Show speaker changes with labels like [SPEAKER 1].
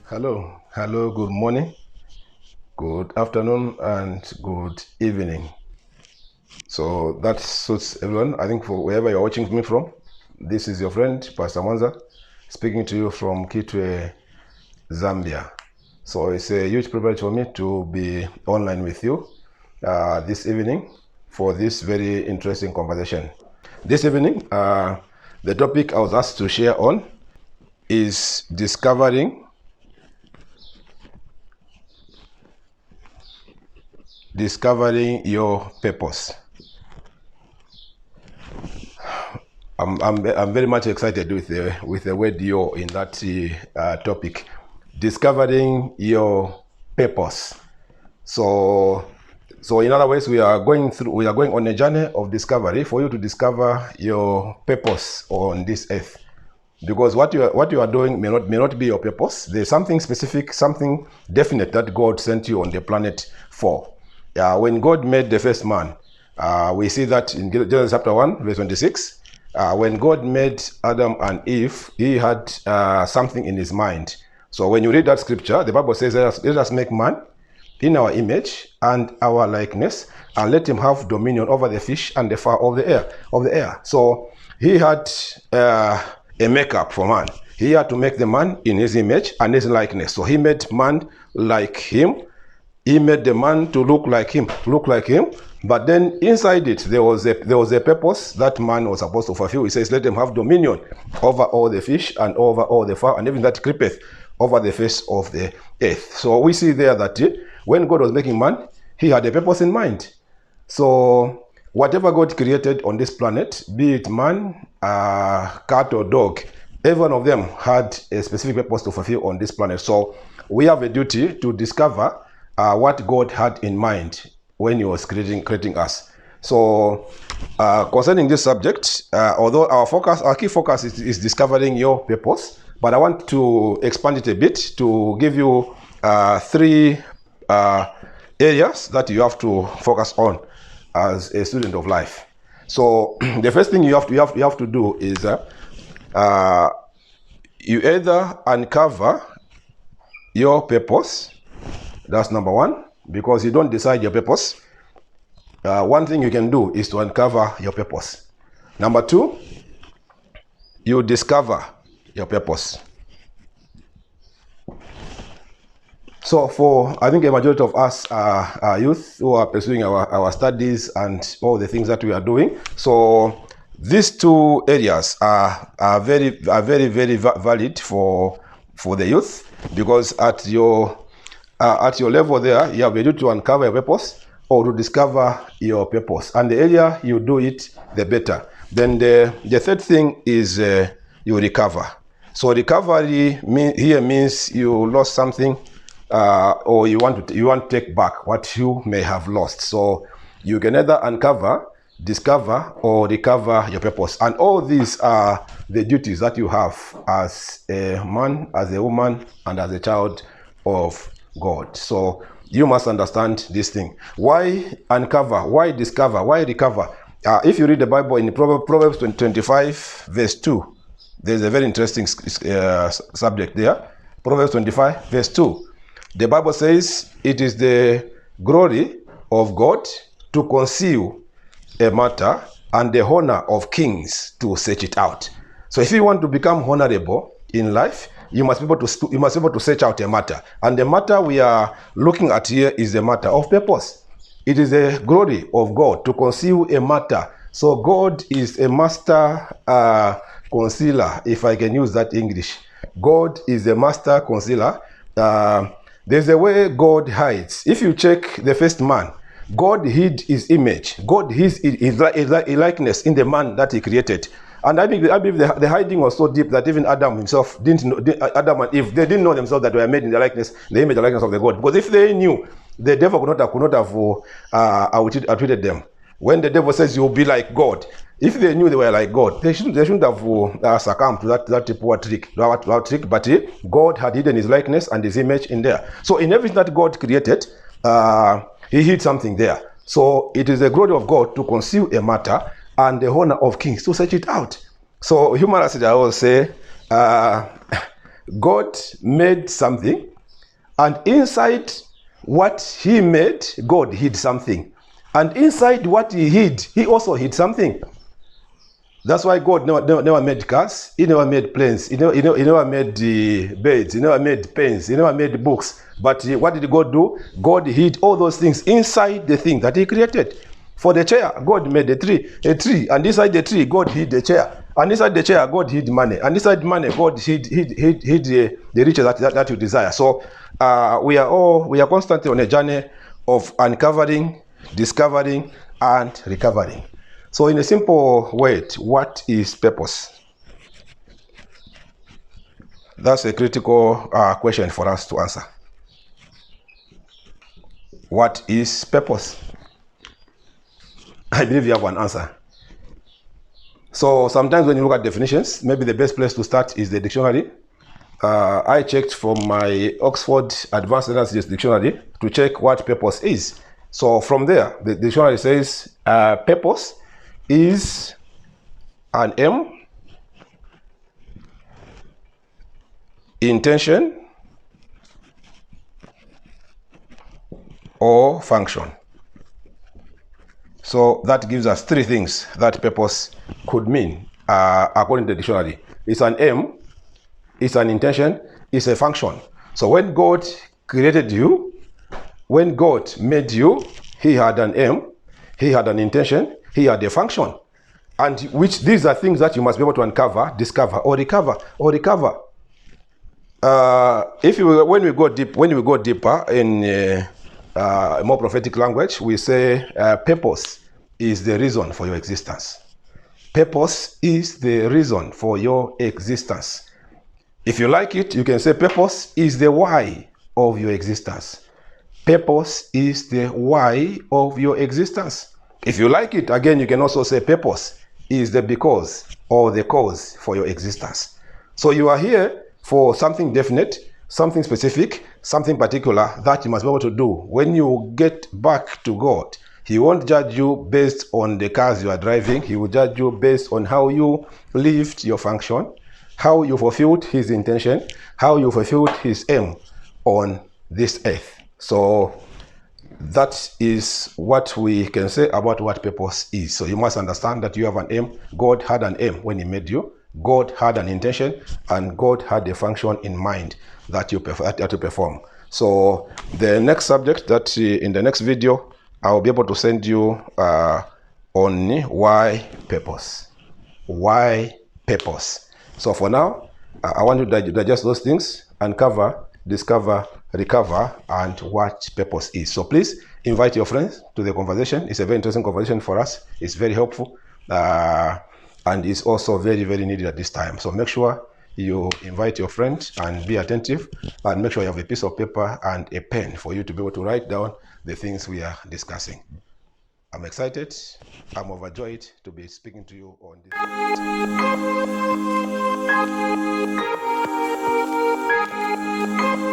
[SPEAKER 1] Hello, good morning, good afternoon, and good evening. So that suits everyone. I think for wherever you're watching me from, this is your friend, Pastor Mwanza, speaking to you from Kitwe, Zambia. So it's a huge privilege for me to be online with you this evening for this very interesting conversation. This evening, the topic I was asked to share on is discovering your purpose. I'm very much excited with the word "yo" in that topic, discovering your purpose. So in other words, we are going on a journey of discovery for you to discover your purpose on this earth. Because what you are doing may not be your purpose. There's something specific, something definite that God sent you on the planet for. When God made the first man, we see that in Genesis chapter 1, verse 26. When God made Adam and Eve, he had something in his mind. So when you read that scripture, the Bible says, let us make man in our image and our likeness, and let him have dominion over the fish and the fowl of the air. So he had a makeup for man. He had to make the man in his image and his likeness. So he made man like him. He made the man to look like him. But then inside it, there was a purpose that man was supposed to fulfill. He says, let them have dominion over all the fish and over all the fowl, and even that creepeth over the face of the earth. So we see there that when God was making man, he had a purpose in mind. So whatever God created on this planet, be it man, cat or dog, every one of them had a specific purpose to fulfill on this planet. So we have a duty to discover what God had in mind when he was creating us. So concerning this subject, although our key focus is discovering your purpose, but I want to expand it a bit to give you three areas that you have to focus on as a student of life. So the first thing you have to do is you either uncover your purpose. That's number one, because you don't decide your purpose. One thing you can do is to uncover your purpose. Number two, you discover your purpose. So I think a majority of us are youth who are pursuing our studies and all the things that we are doing. So these two areas are very valid for the youth, because at your level there, you have a duty to uncover your purpose or to discover your purpose. And the earlier you do it, the better. Then the third thing is you recover. So recovery here means you lost something, or you want to take back what you may have lost. So you can either uncover, discover, or recover your purpose. And all these are the duties that you have as a man, as a woman, and as a child of God. So you must understand this thing. Why uncover? Why discover? Why recover? If you read the Bible in Proverbs 25, verse 2, there's a very interesting subject there. Proverbs 25, verse 2. The Bible says, it is the glory of God to conceal a matter, and the honor of kings to search it out. So if you want to become honorable in life, you must be able to search out a matter. And the matter we are looking at here is the matter of purpose. It is the glory of God to conceal a matter. So God is a master concealer, if I can use that English. God is a master concealer. There's a way God hides. If you check the first man, God hid his image. God hid his likeness in the man that he created. And I believe the hiding was so deep that even Adam himself didn't know. Adam and Eve, they didn't know themselves that they were made in the image and likeness of the God. Because if they knew, the devil could not have outwitted them. When the devil says you'll be like God, if they knew they were like God, they shouldn't have succumbed to that poor trick. But God had hidden his likeness and his image in there. So in everything that God created, he hid something there. So it is the glory of God to conceal a matter, and the honor of kings to search it out. So humorously, I will say, God made something, and inside what he made, God hid something. And inside what he hid, he also hid something. That's why God never made cars, he never made planes, he never made beds, he never made pens, he never made books. But what did God do? God hid all those things inside the thing that he created. For the chair, God made a tree, and inside the tree, God hid the chair. And inside the chair, God hid money. And inside money, God hid the riches that you desire. So we are constantly on a journey of uncovering, discovering, and recovering. So in a simple word, what is purpose? That's a critical question for us to answer. What is purpose? I believe you have an answer. So sometimes when you look at definitions, maybe the best place to start is the dictionary. I checked from my Oxford Advanced Analysis Dictionary to check what purpose is. So from there, the dictionary says purpose is an aim, intention, or function. So that gives us three things that purpose could mean according to the dictionary. It's an aim, it's an intention, it's a function. So when God created you, when God made you, he had an aim, he had an intention, he had a function. And which these are things that you must be able to uncover, discover, or recover. When we go deeper in more prophetic language, we say purpose is the reason for your existence. Purpose is the reason for your existence. If you like it, you can say purpose is the why of your existence. Purpose is the why of your existence. If you like it, again, you can also say purpose is the because or the cause for your existence. So you are here for something definite, something specific, something particular that you must be able to do. When you get back to God, he won't judge you based on the cars you are driving. He will judge you based on how you lived your function, how you fulfilled his intention, how you fulfilled his aim on this earth. So that is what we can say about what purpose is. So you must understand that you have an aim. God had an aim when he made you. God had an intention, and God had a function in mind that you perform. So the next subject that in the next video, I will be able to send you on why purpose. Why purpose. So for now, I want you to digest those things, uncover, discover, recover, and what purpose is. So please invite your friends to the conversation. It's a very interesting conversation for us. It's very helpful. And it's also very, very needed at this time. So make sure you invite your friends and be attentive, and make sure you have a piece of paper and a pen for you to be able to write down the things we are discussing. I'm excited. I'm overjoyed to be speaking to you on this.